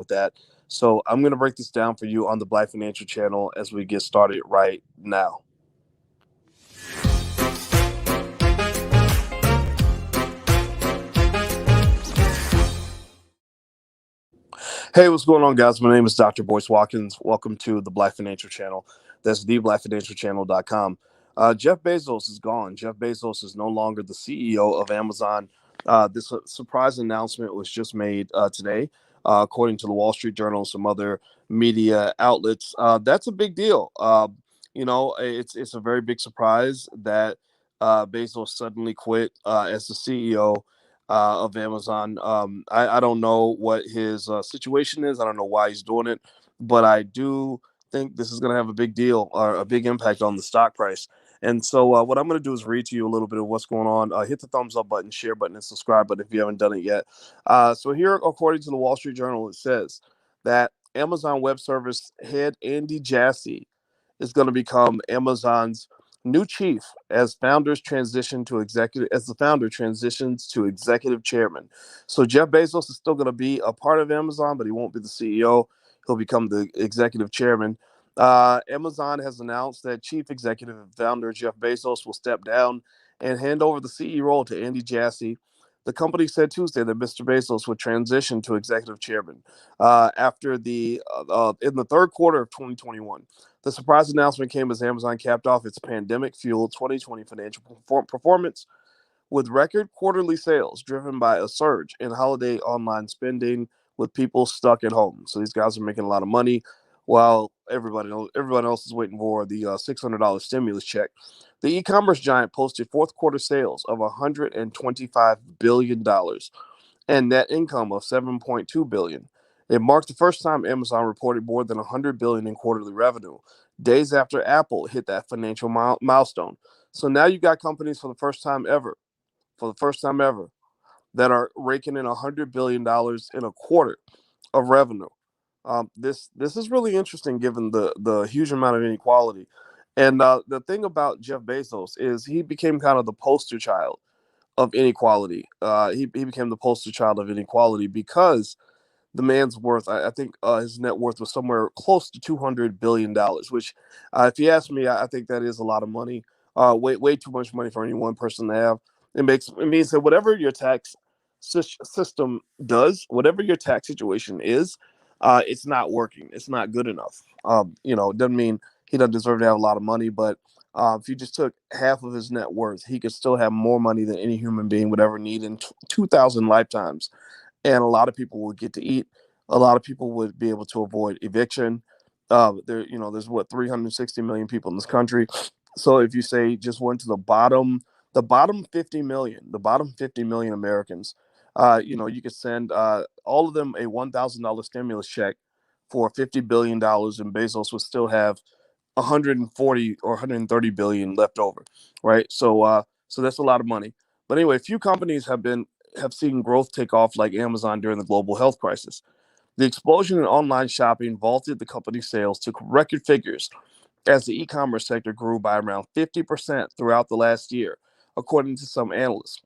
with that. So I'm going to break this down for you on the Black Financial Channel as we get started right now. Hey, what's going on, guys? My name is Dr. Boyce Watkins. Welcome to the Black Financial Channel. That's theblackfinancialchannel.com. Jeff Bezos is gone. Jeff Bezos is no longer the CEO of Amazon. This surprise announcement was just made today, according to the Wall Street Journal and some other media outlets. That's a big deal. It's a very big surprise that Bezos suddenly quit as the CEO of Amazon. I don't know what his situation is. I don't know why he's doing it, but I do think this is going to have a big deal or a big impact on the stock price. And so, what I'm going to do is read to you a little bit of what's going on. Hit the thumbs up button, share button, and subscribe button if you haven't done it yet. So, here, according to the Wall Street Journal, it says that Amazon Web Service head Andy Jassy is going to become Amazon's new chief as the founder transitions to executive chairman. So Jeff Bezos is still going to be a part of Amazon, but he won't be the CEO. He'll become the executive chairman. Amazon has announced that chief executive and founder Jeff Bezos will step down and hand over the CEO role to Andy Jassy. The company said Tuesday that Mr. Bezos would transition to executive chairman after in the third quarter of 2021. The surprise announcement came as Amazon capped off its pandemic-fueled 2020 financial performance with record quarterly sales driven by a surge in holiday online spending with people stuck at home. So these guys are making a lot of money while everyone else is waiting for the $600 stimulus check. The e-commerce giant posted fourth quarter sales of $125 billion and net income of $7.2 billion. It marked the first time Amazon reported more than $100 billion in quarterly revenue, days after Apple hit that financial milestone. So now you got companies for the first time ever, that are raking in $100 billion in a quarter of revenue. This is really interesting given the huge amount of inequality. And the thing about Jeff Bezos is he became kind of the poster child of inequality. He became the poster child of inequality because the man's worth, I think his net worth was somewhere close to $200 billion, which, if you ask me, I think that is a lot of money. Way too much money for any one person to have. It means that whatever your tax system does, whatever your tax situation is, it's not working. It's not good enough. It doesn't mean he doesn't deserve to have a lot of money, but if you just took half of his net worth, he could still have more money than any human being would ever need in 2,000 lifetimes. And a lot of people would get to eat. A lot of people would be able to avoid eviction. There's what 360 million people in this country. So if you say just went to the bottom 50 million, Americans, you could send all of them a $1,000 stimulus check for $50 billion, and Bezos would still have 140 or 130 billion left over, right? So that's a lot of money. But anyway, few companies have seen growth take off like Amazon during the global health crisis. The explosion in online shopping vaulted the company's sales to record figures as the e-commerce sector grew by around 50% throughout the last year, according to some analysts.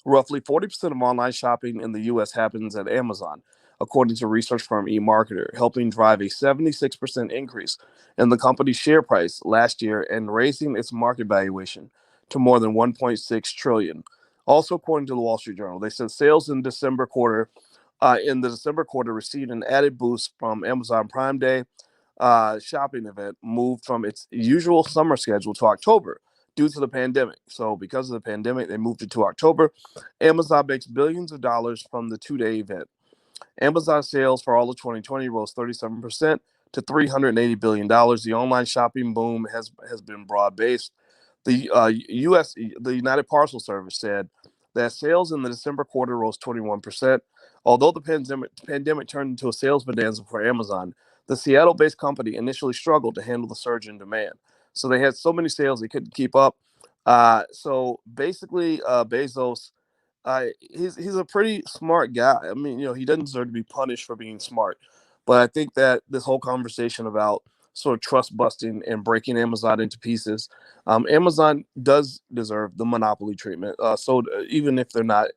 Roughly 40% of online shopping in the U.S. happens at Amazon, according to research firm eMarketer, helping drive a 76% increase in the company's share price last year and raising its market valuation to more than 1.6 trillion. Also, according to the Wall Street Journal, they said sales in the December quarter received an added boost from Amazon Prime Day shopping event moved from its usual summer schedule to October due to the pandemic. So because of the pandemic, they moved it to October. Amazon makes billions of dollars from the two-day event. Amazon sales for all of 2020 rose 37% to $380 billion. The online shopping boom has been broad-based. The United Parcel Service said that sales in the December quarter rose 21%. Although the pandemic turned into a sales bonanza for Amazon, the Seattle-based company initially struggled to handle the surge in demand. So they had so many sales they couldn't keep up. So basically, Bezos, he's a pretty smart guy. I mean, he doesn't deserve to be punished for being smart. But I think that this whole conversation about sort of trust busting and breaking Amazon into pieces, Amazon does deserve the monopoly treatment. So even if they're not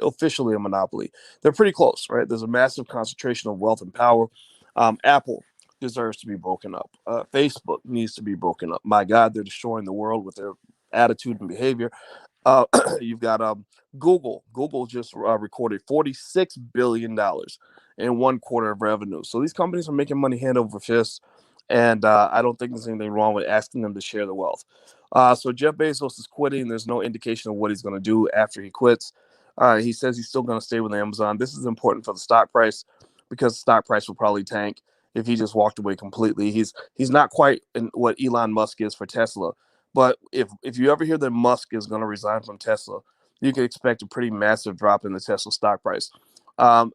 officially a monopoly. They're pretty close, right? There's a massive concentration of wealth and power. Apple deserves to be broken up. Facebook needs to be broken up. My God, they're destroying the world with their attitude and behavior. Uh, you've got Google. Google just recorded $46 billion in 1 quarter of revenue. So these companies are making money hand over fist, and I don't think there's anything wrong with asking them to share the wealth. So Jeff Bezos is quitting. There's no indication of what he's going to do after he quits. He says he's still going to stay with Amazon. This is important for the stock price because the stock price will probably tank if he just walked away completely. He's not quite in what Elon Musk is for Tesla. But if you ever hear that Musk is going to resign from Tesla, you can expect a pretty massive drop in the Tesla stock price.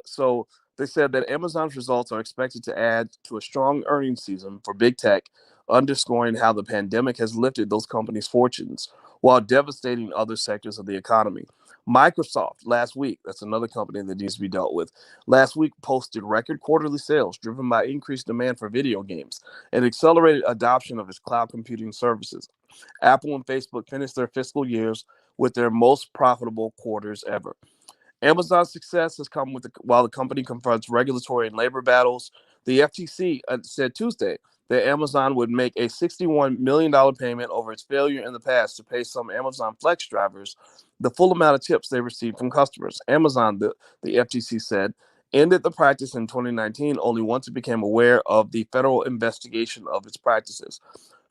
So they said that Amazon's results are expected to add to a strong earnings season for big tech, underscoring how the pandemic has lifted those companies' fortunes while devastating other sectors of the economy. Microsoft last week, that's another company that needs to be dealt with, last week posted record quarterly sales driven by increased demand for video games and accelerated adoption of its cloud computing services. Apple and Facebook finished their fiscal years with their most profitable quarters ever. Amazon's success has come while the company confronts regulatory and labor battles. The FTC said Tuesday that Amazon would make a $61 million payment over its failure in the past to pay some Amazon Flex drivers the full amount of tips they received from customers. Amazon, the FTC said, ended the practice in 2019 only once it became aware of the federal investigation of its practices.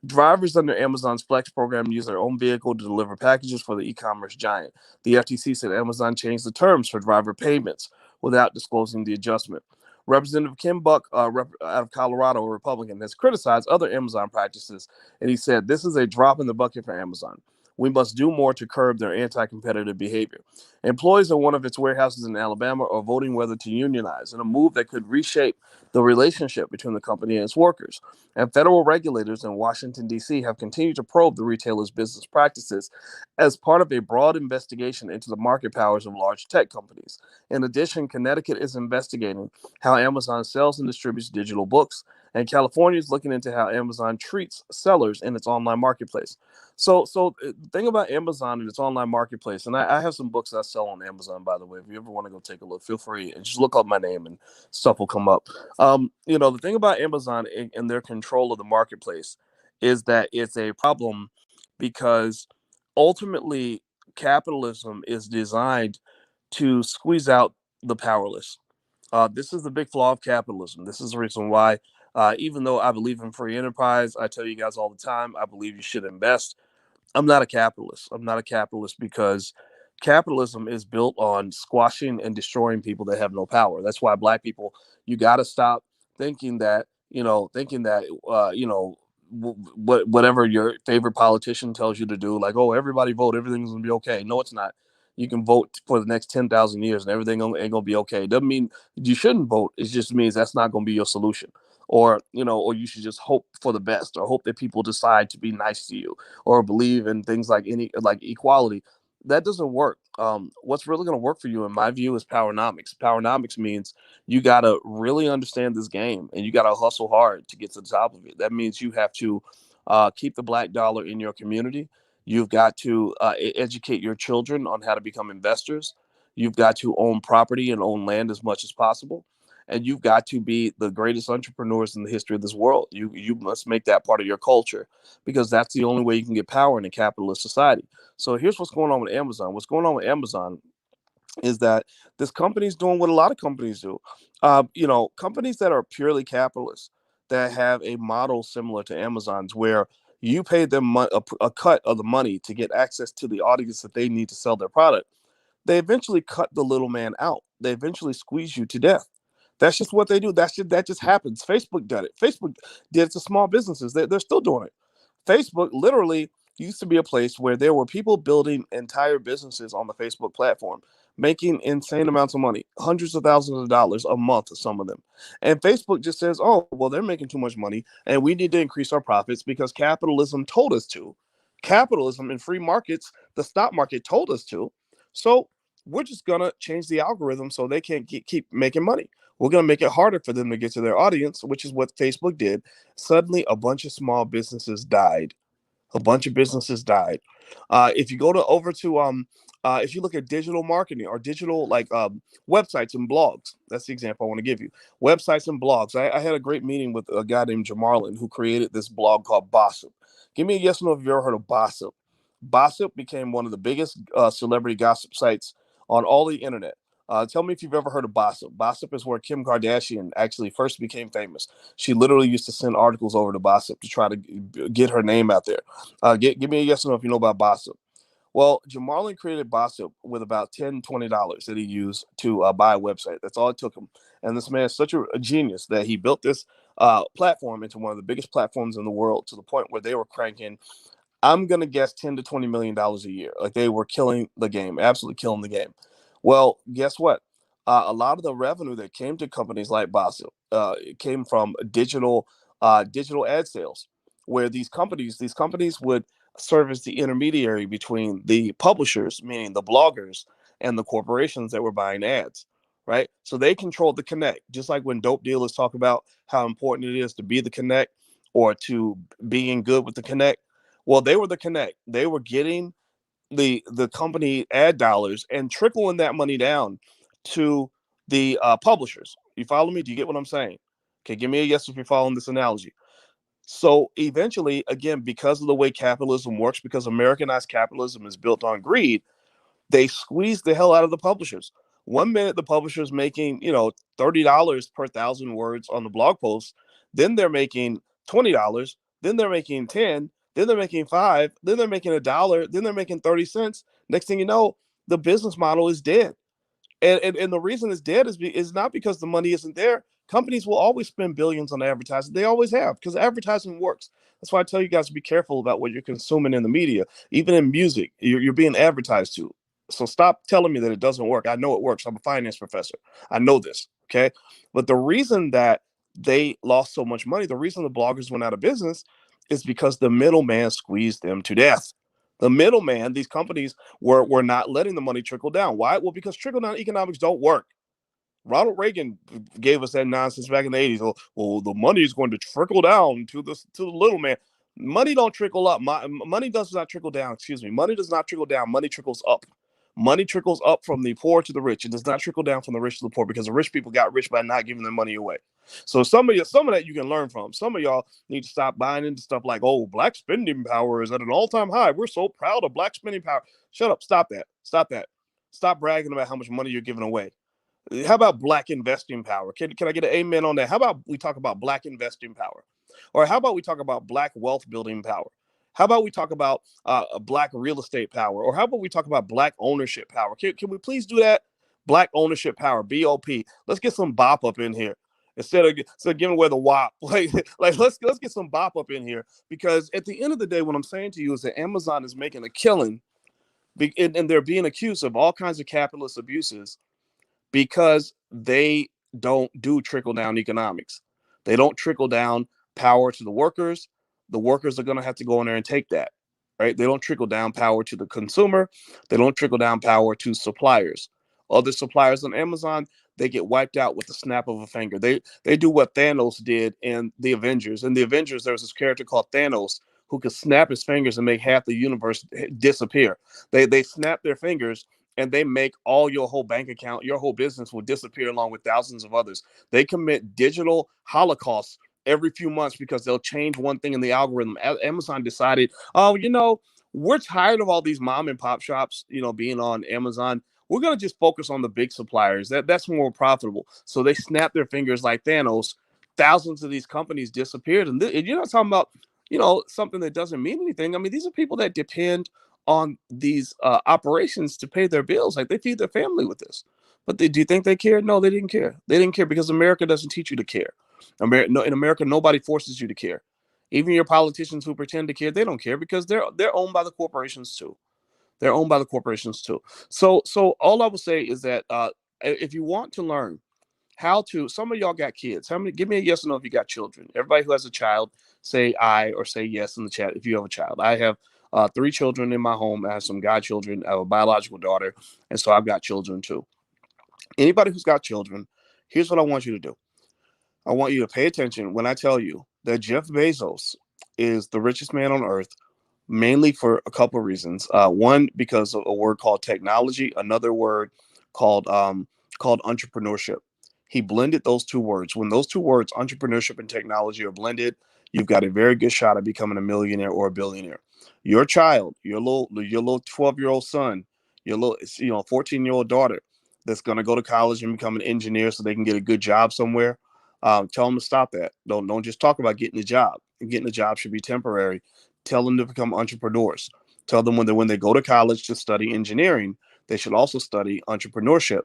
Drivers under Amazon's Flex program use their own vehicle to deliver packages for the e-commerce giant. The FTC said Amazon changed the terms for driver payments without disclosing the adjustment. Representative Kim Buck, out of Colorado, a Republican, has criticized other Amazon practices, and he said, "This is a drop in the bucket for Amazon. We must do more to curb their anti-competitive behavior." Employees at one of its warehouses in Alabama are voting whether to unionize in a move that could reshape the relationship between the company and its workers. And federal regulators in Washington, D.C. have continued to probe the retailer's business practices as part of a broad investigation into the market powers of large tech companies. In addition, Connecticut is investigating how Amazon sells and distributes digital books, and California is looking into how Amazon treats sellers in its online marketplace. So the thing about Amazon and its online marketplace, and I have some books I sell on Amazon, by the way. If you ever want to go take a look, feel free and just look up my name and stuff will come up. The thing about Amazon and their control of the marketplace is that it's a problem because ultimately capitalism is designed to squeeze out the powerless. This is the big flaw of capitalism. This is the reason why, even though I believe in free enterprise, I tell you guys all the time, I believe you should invest. I'm not a capitalist. I'm not a capitalist because capitalism is built on squashing and destroying people that have no power. That's why black people, you got to stop thinking that, whatever your favorite politician tells you to do, like, oh, everybody vote, everything's going to be okay. No, it's not. You can vote for the next 10,000 years and everything ain't going to be okay. It doesn't mean you shouldn't vote. It just means that's not going to be your solution. Or you should just hope for the best or hope that people decide to be nice to you or believe in things like equality. That doesn't work. What's really going to work for you, in my view, is powernomics. Powernomics means you got to really understand this game and you got to hustle hard to get to the top of it. That means you have to keep the black dollar in your community. You've got to educate your children on how to become investors. You've got to own property and own land as much as possible. And you've got to be the greatest entrepreneurs in the history of this world. You must make that part of your culture because that's the only way you can get power in a capitalist society. So here's what's going on with Amazon. What's going on with Amazon is that this company is doing what a lot of companies do. Companies that are purely capitalist, that have a model similar to Amazon's, where you pay them a cut of the money to get access to the audience that they need to sell their product. They eventually cut the little man out. They eventually squeeze you to death. That's just what they do. That just happens. Facebook did it. Facebook did it to small businesses. They're still doing it. Facebook literally used to be a place where there were people building entire businesses on the Facebook platform, making insane amounts of money, hundreds of thousands of dollars a month, some of them. And Facebook just says, oh, well, they're making too much money and we need to increase our profits because capitalism told us to. Capitalism and free markets, the stock market told us to. So we're just going to change the algorithm so they can't keep making money. We're going to make it harder for them to get to their audience, which is what Facebook did. Suddenly, a bunch of small businesses died. A bunch of businesses died. If you go over to If you look at digital marketing or digital websites and blogs, that's the example I want to give you. Websites and blogs. I had a great meeting with a guy named Jamarlin who created this blog called Bossip. Give me a yes or no if you've ever heard of Bossip. Bossip became one of the biggest celebrity gossip sites on all the internet. Tell me if you've ever heard of Bossip. Bossip is where Kim Kardashian actually first became famous. She literally used to send articles over to Bossip to try to get her name out there. Give me a yes or no if you know about Bossip. Well, Jamarlin created Bossip with about $10, $20 that he used to buy a website. That's all it took him. And this man is such a genius that he built this platform into one of the biggest platforms in the world to the point where they were cranking, I'm gonna guess, $10 to $20 million a year. Like they were killing the game, absolutely killing the game. Well, guess what? A lot of the revenue that came to companies like Bossip it came from digital ad sales, where these companies would serve as the intermediary between the publishers, meaning the bloggers, and the corporations that were buying ads. Right, so they controlled the connect, just like when dope dealers talk about how important it is to be the connect or to being good with the connect. Well, they were the connect. They were getting the company ad dollars and trickling that money down to the publishers. You follow me? Do you get what I'm saying? Okay, give me a yes if you're following this analogy. So eventually, again, because of the way capitalism works, because Americanized capitalism is built on greed, they squeeze the hell out of the publishers. One minute the publisher's making, $30 per thousand words on the blog post, then they're making $20, then they're making 10, then they're making 5, then they're making $1, then they're making 30 cents. Next thing you know, the business model is dead. And the reason it's dead is not because the money isn't there. Companies will always spend billions on advertising. They always have, because advertising works. That's why I tell you guys to be careful about what you're consuming in the media. Even in music, you're being advertised to. So stop telling me that it doesn't work. I know it works. I'm a finance professor. I know this. Okay. But the reason that they lost so much money, the reason the bloggers went out of business is because the middleman squeezed them to death. The middleman, these companies were not letting the money trickle down. Why? Well, because trickle down economics don't work. Ronald Reagan gave us that nonsense back in the 80s. Well, the money is going to trickle down to the little man. Money don't trickle up. Money does not trickle down. Excuse me. Money does not trickle down. Money trickles up. Money trickles up from the poor to the rich. It does not trickle down from the rich to the poor because the rich people got rich by not giving their money away. So some of that you can learn from. Some of y'all need to stop buying into stuff like, oh, black spending power is at an all-time high. We're so proud of black spending power. Shut up. Stop that. Stop that. Stop bragging about how much money you're giving away. How about black investing power? Can I get an amen on that? How about we talk about black investing power? Or how about we talk about black wealth building power? How about we talk about black real estate power? Or how about we talk about black ownership power? Can we please do that? Black ownership power, BOP. Let's get some bop up in here instead of giving away the WAP. Like let's get some bop up in here, because at the end of the day, what I'm saying to you is that Amazon is making a killing, and they're being accused of all kinds of capitalist abuses because they don't do trickle down economics. They don't trickle down power to the workers. The workers are going to have to go in there and take that, right? They don't trickle down power to the consumer. They don't trickle down power to suppliers. Other suppliers on Amazon, they get wiped out with the snap of a finger. They do what Thanos did in the Avengers. In the Avengers, there was this character called Thanos who could snap his fingers and make half the universe disappear. They snap their fingers and they make all your whole bank account, your whole business will disappear along with thousands of others. They commit digital holocausts every few months because they'll change one thing in the algorithm. Amazon decided, oh, we're tired of all these mom and pop shops, being on Amazon. We're going to just focus on the big suppliers. That's more profitable. So they snap their fingers like Thanos. Thousands of these companies disappeared. And you're not talking about, something that doesn't mean anything. I mean, these are people that depend on these operations to pay their bills. Like, they feed their family with this. But do you think they cared? No, they didn't care. They didn't care because America doesn't teach you to care. In America, nobody forces you to care. Even your politicians who pretend to care, they don't care because they're owned by the corporations too. They're owned by the corporations too. So all I would say is that if you want to learn how to, some of y'all got kids. How many? Give me a yes or no if you got children. Everybody who has a child, say I or say yes in the chat if you have a child. I have 3 children in my home. I have some godchildren. I have a biological daughter, and so I've got children too. Anybody who's got children, here's what I want you to do. I want you to pay attention when I tell you that Jeff Bezos is the richest man on earth, mainly for a couple of reasons. One, because of a word called technology, another word called entrepreneurship. He blended those two words. When those two words, entrepreneurship and technology, are blended, you've got a very good shot at becoming a millionaire or a billionaire. Your child, your little 12-year-old son, your little 14-year-old daughter that's going to go to college and become an engineer so they can get a good job somewhere. Tell them to stop that. Don't just talk about getting a job. Getting a job should be temporary. Tell them to become entrepreneurs. Tell them when they go to college to study engineering, they should also study entrepreneurship,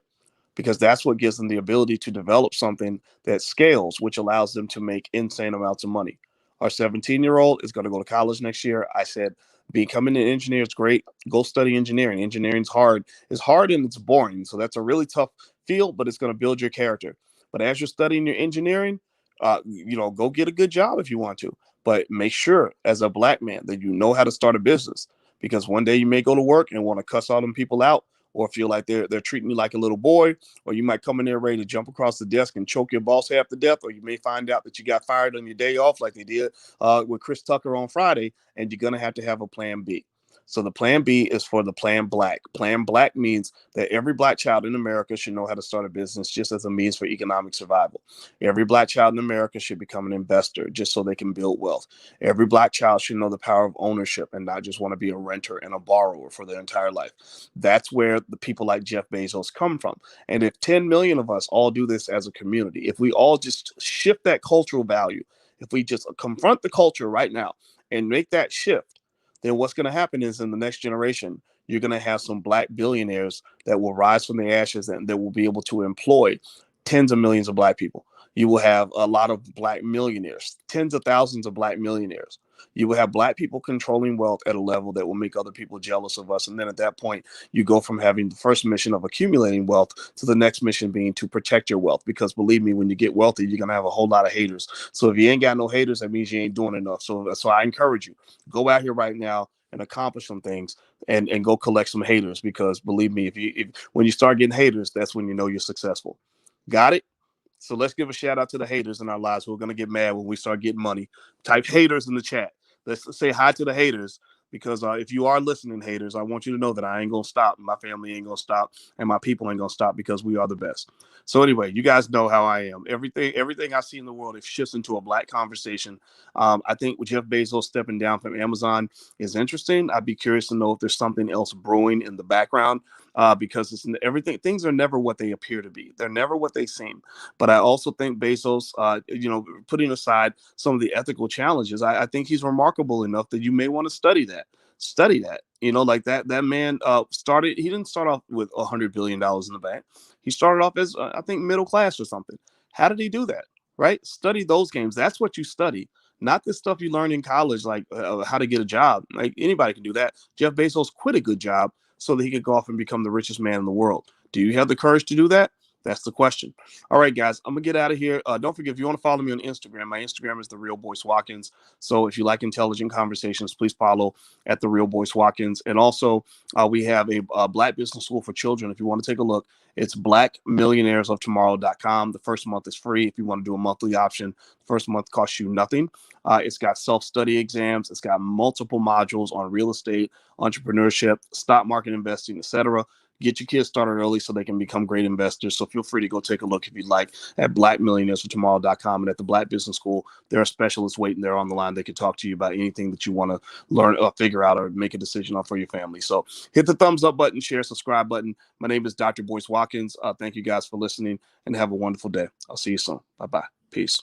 because that's what gives them the ability to develop something that scales, which allows them to make insane amounts of money. Our 17-year-old is going to go to college next year. I said, becoming an engineer is great. Go study engineering. Engineering's hard. It's hard and it's boring. So that's a really tough field, but it's going to build your character. But as you're studying your engineering, go get a good job if you want to. But make sure, as a black man, that you know how to start a business, because one day you may go to work and want to cuss all them people out, or feel like they're treating you like a little boy, or you might come in there ready to jump across the desk and choke your boss half to death, or you may find out that you got fired on your day off like they did with Chris Tucker on Friday, and you're going to have a plan B. So the plan B is for the plan black. Plan black means that every black child in America should know how to start a business, just as a means for economic survival. Every black child in America should become an investor just so they can build wealth. Every black child should know the power of ownership and not just want to be a renter and a borrower for their entire life. That's where the people like Jeff Bezos come from. And if 10 million of us all do this as a community, if we all just shift that cultural value, if we just confront the culture right now and make that shift, then what's going to happen is, in the next generation, you're going to have some black billionaires that will rise from the ashes and that will be able to employ tens of millions of black people. You will have a lot of black millionaires, tens of thousands of black millionaires. You will have black people controlling wealth at a level that will make other people jealous of us. And then at that point, you go from having the first mission of accumulating wealth to the next mission being to protect your wealth. Because believe me, when you get wealthy, you're going to have a whole lot of haters. So if you ain't got no haters, that means you ain't doing enough. So I encourage you, go out here right now and accomplish some things, and go collect some haters, because believe me, if when you start getting haters, that's when you know you're successful. Got it? So let's give a shout out to the haters in our lives who are going to get mad when we start getting money. Type haters in the chat. Let's say hi to the haters, because if you are listening, haters, I want you to know that I ain't going to stop. My family ain't going to stop, and my people ain't going to stop, because we are the best. So anyway, you guys know how I am. Everything I see in the world, it shifts into a black conversation. I think with Jeff Bezos stepping down from Amazon is interesting. I'd be curious to know if there's something else brewing in the background, because it's everything. Things are never what they appear to be. They're never what they seem. But I also think Bezos, putting aside some of the ethical challenges, I think he's remarkable enough that you may want to study that. Study that. Like that man started. He didn't start off with $100 billion in the bank. He started off as I think middle class or something. How did he do that? Right? Study those games. That's what you study. Not the stuff you learn in college, like how to get a job. Like anybody can do that. Jeff Bezos quit a good job so that he could go off and become the richest man in the world. Do you have the courage to do that? That's the question. All right, guys, I'm gonna get out of here. Don't forget, if you want to follow me on Instagram, my Instagram is the Real Boyce Watkins. So if you like intelligent conversations, please follow at the Real Boyce Watkins. And also, we have a Black Business School for Children. If you want to take a look, it's blackmillionairesoftomorrow.com. The first month is free. If you want to do a monthly option, the first month costs you nothing. It's got self-study exams. It's got multiple modules on real estate, entrepreneurship, stock market investing, etc. Get your kids started early so they can become great investors. So feel free to go take a look if you'd like at blackmillionairesoftomorrow.com. And at the Black Business School, there are specialists waiting there on the line. They can talk to you about anything that you want to learn or figure out or make a decision on for your family. So hit the thumbs up button, share, subscribe button. My name is Dr. Boyce Watkins. Thank you guys for listening, and have a wonderful day. I'll see you soon. Bye-bye. Peace.